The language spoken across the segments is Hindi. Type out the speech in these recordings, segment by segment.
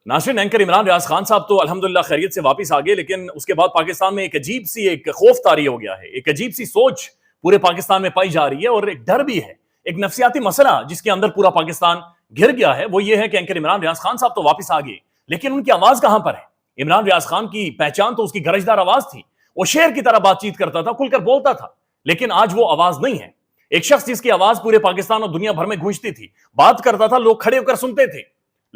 नाज़रीन, एंकर इमरान रियाज खान साहब तो अल्हम्दुलिल्लाह खैरियत से वापस आ गए, लेकिन उसके बाद पाकिस्तान में एक अजीब सी एक खौफ तारी हो गया है। एक अजीब सी सोच पूरे पाकिस्तान में पाई जा रही है और एक डर भी है, एक नफसियाती मसला जिसके अंदर पूरा पाकिस्तान घिर गया है। वो ये है कि एंकर इमरान रियाज खान साहब तो वापस आ गए, लेकिन उनकी आवाज कहां पर है? इमरान रियाज खान की पहचान तो उसकी गरजदार आवाज थी। वो शेर की तरह बातचीत करता था, खुलकर बोलता था, लेकिन आज वो आवाज नहीं है। एक शख्स जिसकी आवाज पूरे पाकिस्तान और दुनिया भर में गूंजती थी, बात करता था, लोग खड़े होकर सुनते थे,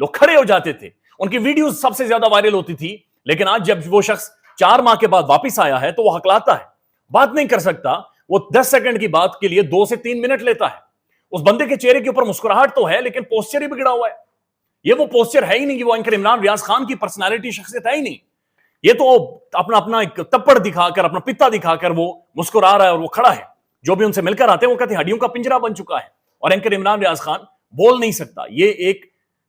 लोग खड़े हो जाते थे, उनकी वीडियो सबसे ज्यादा वायरल होती थी। लेकिन आज जब वो शख्स 4 माह के बाद वापस आया है तो वो हकलाता है, बात नहीं कर सकता। वो 10 सेकंड की बात के लिए 2 से 3 मिनट लेता है। उस बंदे के चेहरे के ऊपर मुस्कुराहट तो है, लेकिन पोस्चर ही बिगड़ा हुआ है। ये वो पोस्चर है ही नहीं कि वो एंकर इमरान रियाज खान की पर्सनालिटी, शख्सियत है ही नहीं। ये तो अपना अपना एक तप्पड़ दिखाकर, अपना पित्ता दिखाकर वो मुस्कुरा रहा है और वो खड़ा है। जो भी उनसे मिलकर आते हैं वो कहते हैं हड्डियों का पिंजरा बन चुका है और एंकर इमरान रियाज खान बोल नहीं सकता। ये एक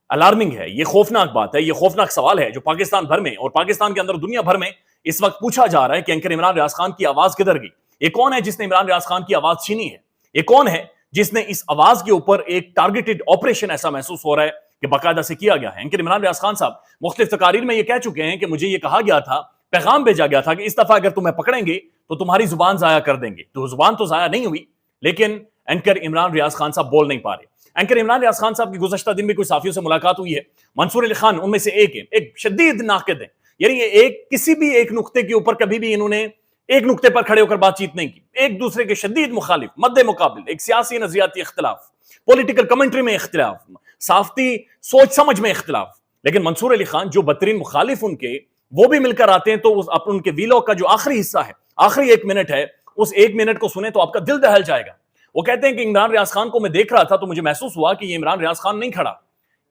अलार्मिंग है, ये खौफनाक बात है, ये खौफनाक सवाल है जो पाकिस्तान भर में और पाकिस्तान के अंदर दुनिया भर में इस वक्त पूछा जा रहा है कि एंकर इमरान रियाज खान की आवाज किधर गई? ये कौन है जिसने इमरान रियाज खान की आवाज छीनी है? ये कौन है जिसने इस आवाज के ऊपर एक टारगेटेड ऑपरेशन, ऐसा महसूस हो रहा है कि बाकायदा से किया गया है? एंकर इमरान रियाज खान साहब मुख्तलिफ तकारीर में ये कह चुके हैं कि मुझे ये कहा गया था, पैगाम भेजा गया था कि इस दफा अगर तुम्हें पकड़ेंगे तो तुम्हारी जुबान जाया कर देंगे। तो जुबान तो जाया नहीं हुई, लेकिन एंकर इमरान रियाज खान साहब बोल नहीं पा रहे। एंकर इमरान रियाज खान साहब की गुज़श्ता दिन में कुछ साफियों से मुलाकात हुई है। मंसूर अली खान उनमें से एक है, एक शदीद नाक़िद है। यानी ये एक किसी भी एक नुक्ते के ऊपर कभी भी इन्होंने एक नुक्ते पर खड़े होकर बातचीत नहीं की। एक दूसरे के शदीद मुखालिफ, मद्दे मुकाबिल, एक सियासी नजरियाती इख्तिलाफ, पॉलिटिकल कमेंट्री में इख्तिलाफ, साफ्ती सोच समझ में इख्तिलाफ। लेकिन मंसूर अली खान जो बदतरीन मुखालिफ उनके, वो भी मिलकर आते हैं तो उनके वीलॉग का जो आखिरी हिस्सा है, आखिरी 1 मिनट है, उस 1 मिनट को सुने तो आपका दिल दहल जाएगा। वो कहते हैं कि इमरान रियाज खान को मैं देख रहा था तो मुझे महसूस हुआ कि ये इमरान रियाज खान नहीं खड़ा,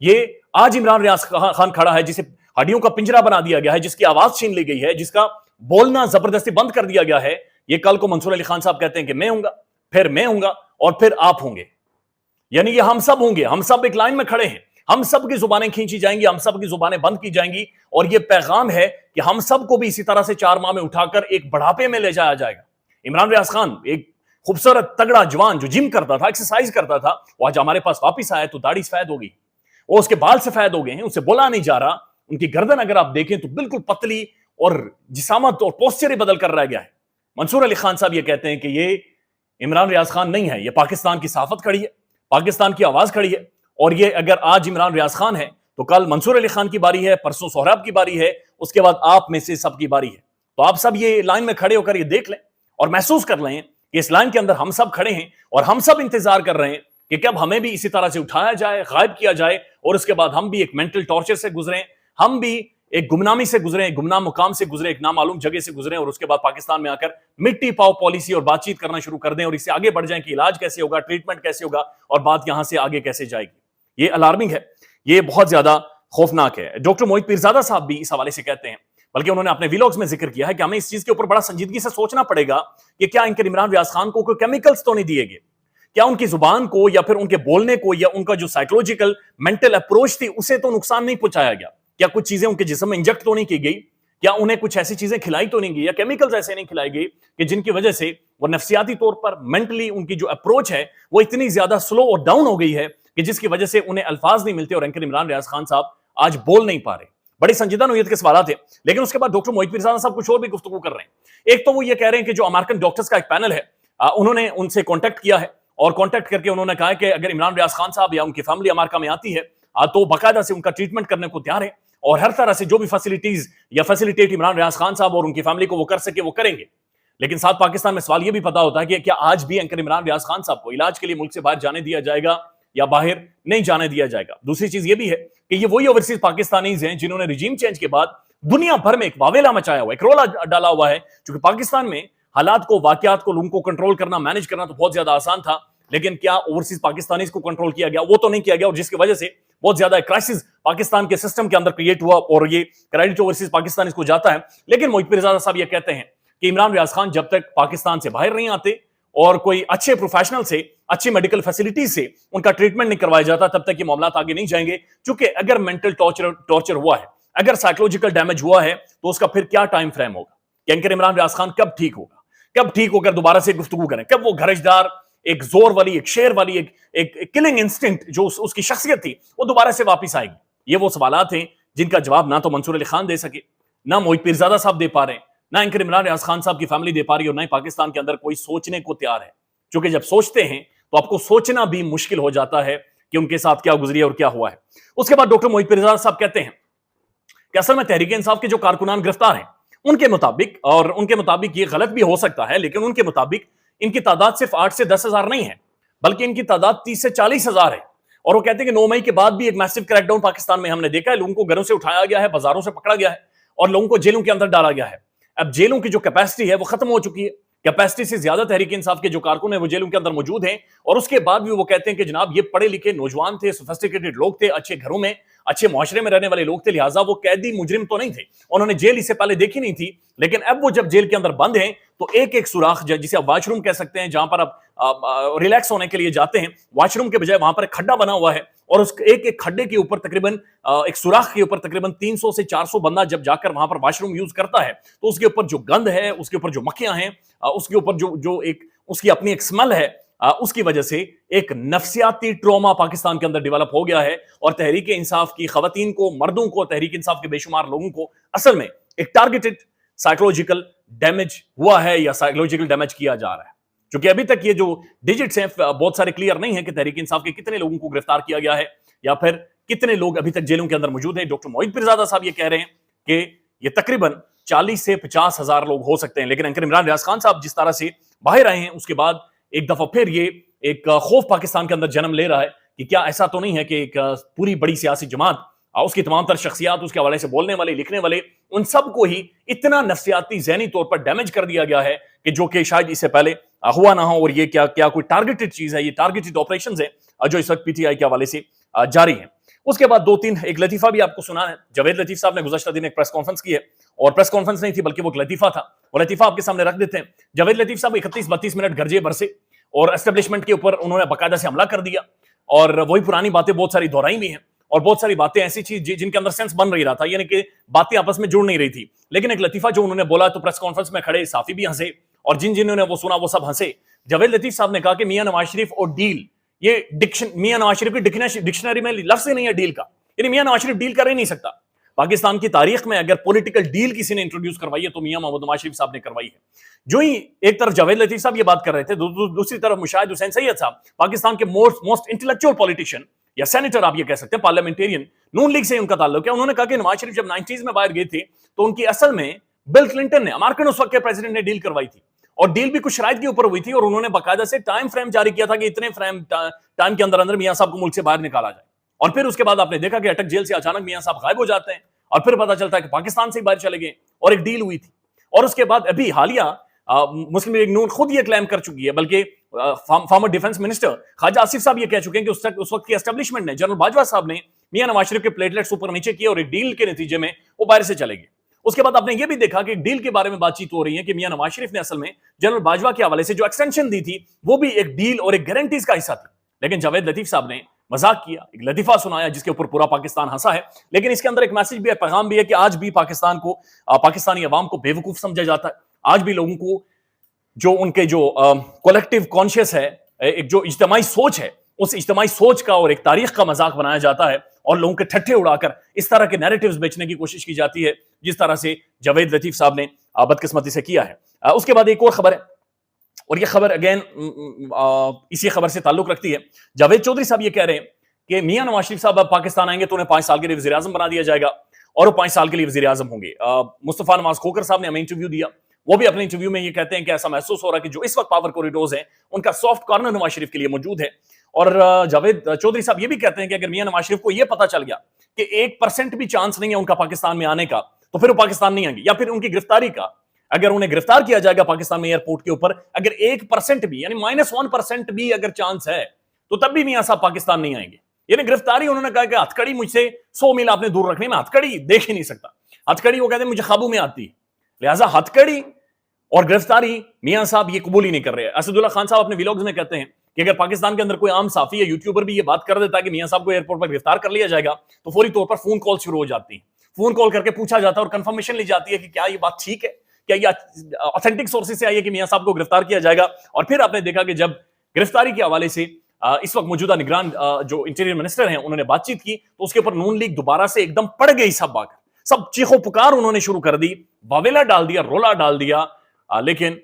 ये आज इमरान रियाज खान खड़ा है जिसे हड्डियों का पिंजरा बना दिया गया है, जिसकी आवाज छीन ली गई है, जिसका बोलना जबरदस्ती बंद कर दिया गया है। ये कल को मंसूर अली खान साहब कहते हैं कि मैं हूंगा, फिर मैं हूंगा और फिर आप होंगे। यानी ये हम सब होंगे, हम सब एक लाइन में खड़े हैं, हम सब की जुबानें खींची जाएंगी, हम सब की जुबानें बंद की जाएंगी। और ये पैगाम है कि हम सबको भी इसी तरह से 4 माह में उठाकर एक बढ़ापे में ले जाया जाएगा। इमरान रियाज खान एक खूबसूरत तगड़ा जवान जो जिम करता था, एक्सरसाइज करता था, वो आज हमारे पास वापस आया तो दाढ़ी सफेद हो गई, वो उसके बाल सफेद हो गए हैं, उससे बोला नहीं जा रहा। उनकी गर्दन अगर आप देखें तो बिल्कुल पतली और जिसामत और पोस्चर ही बदल कर रह गया है। मंसूर अली खान साहब ये कहते हैं कि ये इमरान रियाज खान नहीं है, ये पाकिस्तान की साफत खड़ी है, पाकिस्तान की आवाज खड़ी है। और ये अगर आज इमरान रियाज खान है तो कल मंसूर अली खान की बारी है, परसों सोहराब की बारी है, उसके बाद आप में से सबकी बारी है। तो आप सब ये लाइन में खड़े होकर ये देख लें और महसूस कर लें कि इस लाइन के अंदर हम सब खड़े हैं और हम सब इंतजार कर रहे हैं कि कब हमें भी इसी तरह से उठाया जाए, गायब किया जाए और उसके बाद हम भी एक मेंटल टॉर्चर से गुजरें, हम भी एक गुमनामी से गुजरे, एक गुमनाम मुकाम से गुजरे, एक नामालूम जगह से गुजरे और उसके बाद पाकिस्तान में आकर मिट्टी पाव पॉलिसी और बातचीत करना शुरू कर दें और इससे आगे बढ़ जाएं कि इलाज कैसे होगा, ट्रीटमेंट कैसे होगा और बात यहां से आगे कैसे जाएगी। ये अलार्मिंग है, ये बहुत ज्यादा खौफनाक है। डॉक्टर मोहित पीरजादा साहब भी इस हवाले से कहते हैं, बल्कि उन्होंने अपने व्लॉग्स में जिक्र किया है कि हमें इस चीज के ऊपर बड़ा संजीदगी से सोचना पड़ेगा कि क्या एंकर इमरान रियाज खान को कोई केमिकल्स तो नहीं दिए गए, क्या उनकी जुबान को या फिर उनके बोलने को या उनका जो साइकोलॉजिकल मेंटल अप्रोच थी उसे तो नुकसान नहीं पहुंचाया गया, क्या कुछ चीजें उनके जिस्म में इंजेक्ट तो नहीं की गई, क्या उन्हें कुछ ऐसी चीजें खिलाई तो नहीं गई या केमिकल्स ऐसे नहीं खिलाई गई कि जिनकी वजह से वो नफसियाती तौर पर मेंटली उनकी जो अप्रोच है वो इतनी ज्यादा स्लो और डाउन हो गई है कि जिसकी वजह से उन्हें अल्फाज नहीं मिलते और एंकर इमरान रियाज खान साहब आज बोल नहीं पा रहे। बड़ी संजीदा नोयत के सवाल थे। लेकिन उसके बाद डॉक्टर मोहित पीरजादा साहब कुछ और भी गुफ्तगू कर रहे हैं। एक तो वो ये कह रहे हैं कि जो अमेरिकन डॉक्टर्स का एक पैनल है, उन्होंने उनसे कॉन्टेक्ट किया है और कॉन्टेक्ट करके उन्होंने कहा कि अगर इमरान रियाज खान साहब या उनकी फैमिली अमेरिका में आती है तो बाकायदा से उनका ट्रीटमेंट करने को तैयार है और हर तरह से जो भी फैसिलिटीज या फैसिलिटेट इमरान रियाज खान साहब और उनकी फैमिली को वो कर सके वो करेंगे। लेकिन साथ पाकिस्तान में सवाल ये भी पता होता है कि क्या आज भी एंकर इमरान रियाज खान साहब को इलाज के लिए मुल्क से बाहर जाने दिया जाएगा या बाहर नहीं जाने दिया जाएगा। दूसरी चीज ये भी है कि ये वही ओवरसीज पाकिस्तानीज हैं जिन्होंने रिजीम चेंज के बाद दुनिया भर में एक वावेला मचाया हुआ है, एक रोला डाला हुआ है। क्योंकि पाकिस्तान में हालात को, वाकयात को, लोगों को कंट्रोल करना, मैनेज करना तो बहुत ज्यादा आसान था, लेकिन क्या ओवरसीज पाकिस्तानीज को कंट्रोल किया गया? वो तो नहीं किया गया और जिसकी वजह से बहुत ज्यादा क्राइसिस पाकिस्तान के सिस्टम के अंदर क्रिएट हुआ और ये क्रेडिट ओवरसीज पाकिस्तानीज को जाता है। लेकिन मोहित पीरजादा साहब ये कहते हैं कि इमरान रियाज खान जब तक पाकिस्तान से बाहर नहीं आते और कोई अच्छे प्रोफेशनल से, अच्छी मेडिकल फैसिलिटीज से उनका ट्रीटमेंट नहीं करवाया जाता, तब तक ये मामला आगे नहीं जाएंगे। क्योंकि अगर मेंटल टॉर्चर हुआ है, अगर साइकोलॉजिकल डैमेज हुआ है, तो उसका फिर क्या टाइम फ्रेम होगा? एंकर इमरान रियाज खान कब ठीक होगा, कब ठीक होकर दोबारा से गुफ्तगू करें, कब वो घरजदार, एक जोर वाली, एक शेर वाली, एक किलिंग इंस्टिंक्ट जो उसकी शख्सियत थी वो दोबारा से वापस आएगी? ये वो सवालात हैं जिनका जवाब ना तो मंसूर अली खान दे सके, ना मोहित पीरजादा साहब दे पा रहे हैं, ना इनकर इमरान रियाज खान साहब की फैमिली दे पा रही है, और ना ही पाकिस्तान के अंदर कोई सोचने को तैयार है। क्योंकि जब सोचते हैं तो आपको सोचना भी मुश्किल हो जाता है कि उनके साथ क्या गुजरी है और क्या हुआ है। उसके बाद डॉक्टर मोहित पीरजादा साहब कहते हैं कि असल में तहरीक इंसाफ के जो कारकुनान गिरफ्तार हैं उनके मुताबिक ये गलत भी हो सकता है, लेकिन उनके मुताबिक इनकी तादाद सिर्फ 8 से 10 हजार नहीं है, बल्कि इनकी तादाद 30 से 40 हजार है। और वो कहते हैं कि 9 मई के बाद भी एक मैसिव क्रैकडाउन पाकिस्तान में हमने देखा है। लोगों को घरों से उठाया गया है, बाजारों से पकड़ा गया है और लोगों को जेलों के अंदर डाला गया है। अब जेलों की जो कैपेसिटी है वो खत्म हो चुकी है। कैपेसिटी से ज्यादा तहरीक इंसाफ के जो कारकुन है वो जेलों के अंदर मौजूद हैं, और उसके बाद भी वो कहते हैं कि जनाब ये पढ़े लिखे नौजवान थे, सोफिस्टिकेटेड लोग थे, अच्छे घरों में अच्छे मुआशरे में रहने वाले लोग थे, लिहाजा वो कैदी मुजरिम तो नहीं थे, उन्होंने जेल इससे पहले देखी नहीं थी। लेकिन अब वो जब जेल के अंदर बंद हैं तो एक एक सुराख, जिसे आप वॉशरूम कह सकते हैं, जहां पर आप रिलैक्स होने के लिए जाते हैं, वॉशरूम के बजाय वहां पर एक खड्डा बना हुआ है, और उस एक एक खड्डे के ऊपर तकरीबन एक सुराख के ऊपर तकरीबन 300 से 400 बंदा जब जाकर वहां पर वॉशरूम यूज करता है तो उसके ऊपर जो गंध है, उसके ऊपर जो मक्खियां हैं, उसके ऊपर जो एक उसकी अपनी एक स्मेल है, उसकी वजह से एक नफ्सियाती ट्रॉमा पाकिस्तान के अंदर डेवलप हो गया है। और तहरीक इंसाफ की खवातीन को, मर्दों को, तहरीक इंसाफ के बेशुमार लोगों को असल में एक टारगेटेड साइकोलॉजिकल डैमेज हुआ है या साइकोलॉजिकल डैमेज किया जा रहा है। क्योंकि अभी तक ये जो डिजिट्स हैं बहुत सारे क्लियर नहीं है कि तहरीक इंसाफ के कितने लोगों को गिरफ्तार किया गया है या फिर कितने लोग अभी तक जेलों के अंदर मौजूद हैं। डॉक्टर मोहित पीरजादा साहब ये कह रहे हैं कि ये तकरीबन 40 से 50 हजार लोग हो सकते हैं। लेकिन अंकर इमरान रियाज खान साहब जिस तरह से बाहर आए हैं उसके बाद एक दफा फिर ये एक खौफ पाकिस्तान के अंदर जन्म ले रहा है कि क्या ऐसा तो नहीं है कि एक पूरी बड़ी सियासी जमात, उसकी तमाम तर शख्सियात, उसके हवाले से बोलने वाले, लिखने वाले, उन सबको ही इतना नफ्सियाती ज़हनी तौर पर डैमेज कर दिया गया है कि जो कि शायद इससे पहले हुआ ना हो। और ये क्या कोई टारगेटेड चीज है, ये टारगेटेड ऑपरेशन है जो इस वक्त पीटीआई के हवाले से जारी है। उसके बाद दो तीन एक लतीफा भी आपको सुना है। जवेद लतीफ साहब ने गुज़श्ता दिन एक प्रेस कॉन्फ्रेंस की है, और प्रेस कॉन्फ्रेंस नहीं थी बल्कि वो एक लतीफा था, और लतीफा आपके सामने रख देते हैं। जवेद लतीफ साहब 31-32 मिनट गरजे बरसे और एस्टेब्लिशमेंट के ऊपर उन्होंने बाकायदा से हमला कर दिया, और वही पुरानी बातें बहुत सारी दोहराई भी हैं, और बहुत सारी बातें ऐसी चीज जिनके अंदर सेंस बन रही रहा था, यानी कि बातें आपस में जुड़ नहीं रही थी। लेकिन एक लतीफा जो उन्होंने बोला तो प्रेस कॉन्फ्रेंस में खड़े साफी भी हंसे, और जिन्होंने वो सुना वो सब हंसे। जवेद लतीफ साहब ने कहा कि मियां नवाज शरीफ और डील, ये मियां नवाज शरीफ की डिक्शनरी में लफ्ज ही नहीं है डील का, यानी मियां नवाज शरीफ डील कर ही नहीं सकता। पाकिस्तान की तारीख में अगर पॉलिटिकल डील किसी ने इंट्रोड्यूस करवाई है तो मियां मोहम्मद नवाज शरीफ साहब ने करवाई है। जो ही एक तरफ जावेद लतीफ साहब ये बात कर रहे थे, दूसरी तरफ मुशाहिद हुसैन सैयद साहब, पाकिस्तान के मोस्ट इंटेलेक्चुअल पॉलिटिशियन या सेनेटर आप ये कह सकते हैं, पार्लियामेंटेरियन, नून लीग से उनका ताल्लुक है। उन्होंने कहा कि नवाज शरीफ जब 90s में बाहर गए थे तो उनकी असल में बिल क्लिंटन ने, अमेरिकन उस वक्त के प्रेसिडेंट ने डील करवाई थी, और डील भी कुछ शराइत के ऊपर हुई थी, और उन्होंने बाकायदा से टाइम फ्रेम जारी किया था कि इतने टाइम के अंदर अंदर मियां साहब को मुल्क से बाहर निकाला जाए। और फिर उसके बाद आपने देखा कि अटक जेल से अचानक मियां साहब गायब हो जाते हैं, और फिर पता चलता है कि पाकिस्तान से बाहर चले गए और एक डील हुई थी। और उसके बाद अभी हालिया मुस्लिम लीग नून खुद ये क्लेम कर चुकी है, बल्कि former defence minister Khawaja Asif साहब ये कह चुके हैं कि उस वक्त की एस्टेब्लिशमेंट ने, जनरल बाजवा साहब ने मियां नवाज शरीफ के प्लेटलेट्स ऊपर नीचे किए और एक डील के नतीजे में वो बाहर से चले गए। उसके बाद आपने ये भी देखा कि एक डील के बारे में बातचीत हो रही है कि मियां नवाज शरीफ ने असल में जनरल बाजवा के हवाले से जो एक्सटेंशन दी थी वो भी एक डील और एक गारंटीज का हिस्सा थी। लेकिन जावेद लतीफ साहब ने मजाक किया, एक लतीफा सुनाया जिसके ऊपर पूरा पाकिस्तान हंसा है। लेकिन इसके अंदर एक मैसेज भी है, पैगाम भी है कि आज भी पाकिस्तान को, पाकिस्तानी अवाम को बेवकूफ समझा जाता है। आज भी लोगों को जो उनके जो कलेक्टिव कॉन्शियस है, एक जो इज्तिमाई सोच है, उस इज्तिमाई सोच का और एक तारीख का मजाक बनाया जाता है, और लोगों के ठट्ठे उड़ाकर इस तरह के नैरेटिव्स बेचने की कोशिश की जाती है जिस तरह से जावेद लतीफ साहब ने बदकिस्मती से किया है। उसके बाद एक और खबर है, और ये खबर अगेन इसी खबर से ताल्लुक रखती है। जावेद चौधरी साहब ये कह रहे हैं कि मियां नवाज शरीफ साहब अब पाकिस्तान आएंगे तो उन्हें 5 साल के लिए वज़ीर आज़म बना दिया जाएगा, और वो 5 साल के लिए वज़ीर आज़म होंगे। मुस्तफा नवाज खोकर साहब ने हमें इंटरव्यू दिया, वो भी अपने इंटरव्यू में ये कहते हैं कि ऐसा महसूस हो रहा है कि जो इस वक्त पावर कॉरिडोर्स हैं उनका सॉफ्ट कॉर्नर नवाज शरीफ के लिए मौजूद है। और जावेद चौधरी साहब ये भी कहते हैं कि अगर मियां नवाज शरीफ को यह पता चल गया कि 1% भी चांस नहीं है उनका पाकिस्तान में आने का, तो फिर वो पाकिस्तान नहीं आएंगे, या फिर उनकी गिरफ्तारी का, अगर उन्हें गिरफ्तार किया जाएगा पाकिस्तान में एयरपोर्ट के ऊपर, अगर 1% भी यानी -1% भी अगर चांस है तो तब भी मियां साहब पाकिस्तान नहीं आएंगे। यानी गिरफ्तारी, उन्होंने कहा कि हथकड़ी मुझसे 100 मील आपने दूर रखनी, मैं हथकड़ी देख ही नहीं सकता। हथकड़ी वो कहते हैं मुझे काबू में आती है, लिहाजा हथकड़ी और गिरफ्तारी मियां साहब ये कबूल ही नहीं कर रहे हैं। असदुल्ला खान साहब अपने व्लॉग्स में कहते हैं कि अगर पाकिस्तान के अंदर कोई आम साफी या यूट्यूबर भी ये बात कर देता है कि मियां साहब को एयरपोर्ट पर गिरफ्तार कर लिया जाएगा, तो फौरी तौर पर फोन कॉल शुरू हो जाती है, फोन कॉल करके पूछा जाता है और कंफर्मेशन ली जाती है कि क्या ये बात ठीक है, क्या ये ऑथेंटिक सोर्सेज से आई है कि मियां साहब को गिरफ्तार किया जाएगा। और फिर आपने देखा कि जब गिरफ्तारी के हवाले से इस वक्त मौजूदा निगरान जो इंटीरियर मिनिस्टर हैं उन्होंने बातचीत की, तो उसके ऊपर नून लीग दोबारा से एकदम पड़ गई, सब चीखो पुकार उन्होंने शुरू कर दी, वावेला डाल दिया, रोला डाल दिया। लेकिन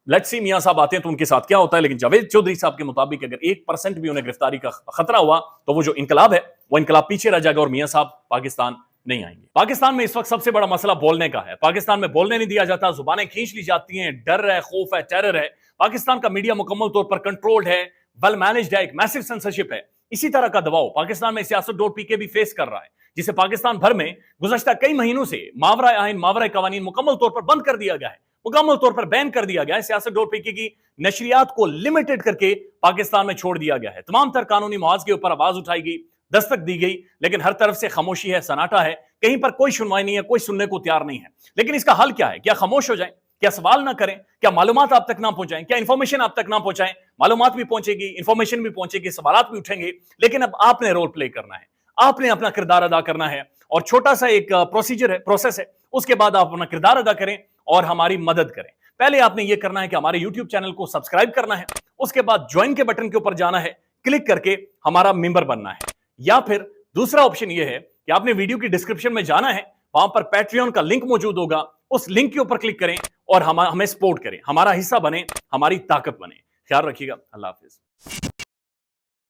लेट्स सी मियां साहब आते हैं तो उनके साथ क्या होता है। लेकिन जावेद चौधरी साहब के मुताबिक अगर 1% भी उन्हें गिरफ्तारी का खतरा हुआ तो वो जो इनकलाब है वो इनकलाब पीछे रह जाएगा और मियां साहब पाकिस्तान नहीं आएंगे। पाकिस्तान में इस वक्त सबसे बड़ा मसला बोलने का है। पाकिस्तान में बोलने नहीं दिया जाता, जुबानें खींच ली जाती हैं, डर है, खौफ है, टेरर है। पाकिस्तान का मीडिया मुकम्मल तौर पर कंट्रोल्ड है, वेल मैनेज्ड है, एक मैसिव सेंसरशिप है। इसी तरह का दबाव पाकिस्तान में siyaset.pk भी फेस कर रहा है, जिसे पाकिस्तान भर में गुज़श्ता कई महीनों से मावरा आइन, मावरा कवानीन मुकम्मल तौर पर बंद कर दिया गया है, मुकम्मल तौर पर बैन कर दिया गया है। siyaset.pk की नशरियात को लिमिटेड करके पाकिस्तान में छोड़ दिया गया है। तमाम तर कानूनी मुआवजे के ऊपर आवाज उठाई गई, दस्तक दी गई, लेकिन हर तरफ से खामोशी है, सन्नाटा है, कहीं पर कोई सुनवाई नहीं है, कोई सुनने को तैयार नहीं है। लेकिन इसका हल क्या है? क्या खामोश हो जाएं? क्या सवाल ना करें? क्या मालूमात आप तक ना पहुंचाएं? क्या इंफॉर्मेशन आप तक ना पहुंचाएं? मालूमात भी पहुंचेगी, इंफॉर्मेशन भी पहुंचेगी, सवालात भी उठेंगे, लेकिन अब आपने रोल प्ले करना है, आपने अपना किरदार अदा करना है। और छोटा सा एक प्रोसीजर है, प्रोसेस है, उसके बाद आप अपना किरदार अदा करें और हमारी मदद करें। पहले आपने यह करना है कि हमारे YouTube चैनल को सब्सक्राइब करना है, उसके बाद ज्वाइन के बटन के ऊपर जाना है, क्लिक करके हमारा मेंबर बनना है। या फिर दूसरा ऑप्शन यह है कि आपने वीडियो की डिस्क्रिप्शन में जाना है, वहां पर पैट्रियन का लिंक मौजूद होगा, उस लिंक के ऊपर क्लिक करें और हमें सपोर्ट करें, हमारा हिस्सा बने, हमारी ताकत बने। ख्याल रखिएगा। अल्लाह हाफिज।